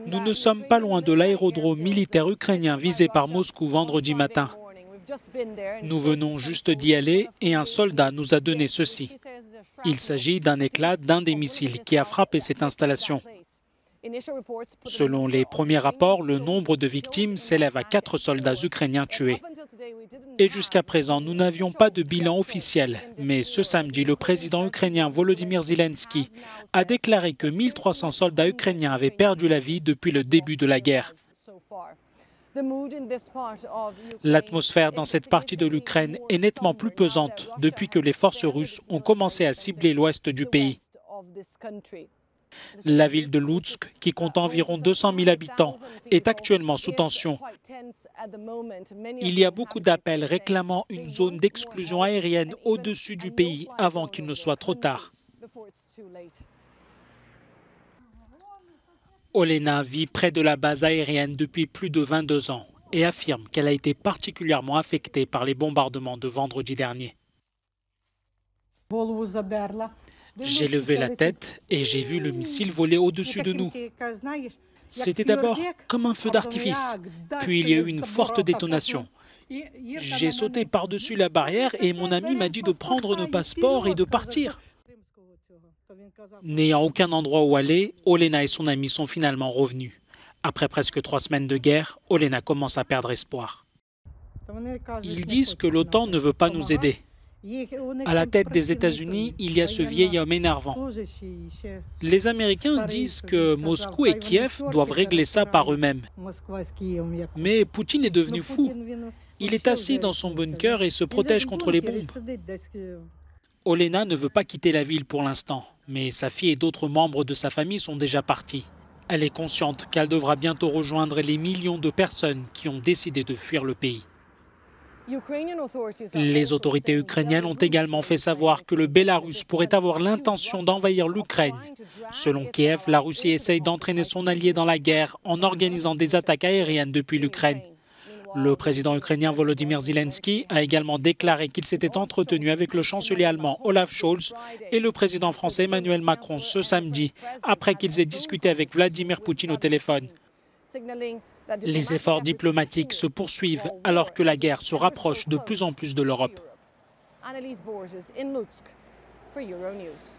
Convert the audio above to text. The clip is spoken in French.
Nous ne sommes pas loin de l'aérodrome militaire ukrainien visé par Moscou vendredi matin. Nous venons juste d'y aller et un soldat nous a donné ceci. Il s'agit d'un éclat d'un des missiles qui a frappé cette installation. Selon les premiers rapports, le nombre de victimes s'élève à 4 soldats ukrainiens tués. Et jusqu'à présent, nous n'avions pas de bilan officiel. Mais ce samedi, le président ukrainien Volodymyr Zelensky a déclaré que 1300 soldats ukrainiens avaient perdu la vie depuis le début de la guerre. L'atmosphère dans cette partie de l'Ukraine est nettement plus pesante depuis que les forces russes ont commencé à cibler l'ouest du pays. La ville de Loutsk, qui compte environ 200 000 habitants, est actuellement sous tension. Il y a beaucoup d'appels réclamant une zone d'exclusion aérienne au-dessus du pays avant qu'il ne soit trop tard. Olena vit près de la base aérienne depuis plus de 22 ans et affirme qu'elle a été particulièrement affectée par les bombardements de vendredi dernier. J'ai levé la tête et j'ai vu le missile voler au-dessus de nous. C'était d'abord comme un feu d'artifice, puis il y a eu une forte détonation. J'ai sauté par-dessus la barrière et mon ami m'a dit de prendre nos passeports et de partir. N'ayant aucun endroit où aller, Olena et son ami sont finalement revenus. Après presque 3 semaines de guerre, Olena commence à perdre espoir. Ils disent que l'OTAN ne veut pas nous aider. À la tête des États-Unis, il y a ce vieil homme énervant. Les Américains disent que Moscou et Kiev doivent régler ça par eux-mêmes. Mais Poutine est devenu fou. Il est assis dans son bunker et se protège contre les bombes. Olena ne veut pas quitter la ville pour l'instant, mais sa fille et d'autres membres de sa famille sont déjà partis. Elle est consciente qu'elle devra bientôt rejoindre les millions de personnes qui ont décidé de fuir le pays. Les autorités ukrainiennes ont également fait savoir que le Bélarus pourrait avoir l'intention d'envahir l'Ukraine. Selon Kiev, la Russie essaye d'entraîner son allié dans la guerre en organisant des attaques aériennes depuis l'Ukraine. Le président ukrainien Volodymyr Zelensky a également déclaré qu'il s'était entretenu avec le chancelier allemand Olaf Scholz et le président français Emmanuel Macron ce samedi, après qu'ils aient discuté avec Vladimir Poutine au téléphone. Les efforts diplomatiques se poursuivent alors que la guerre se rapproche de plus en plus de l'Europe. Annelies Borges in Lutsk for Euronews.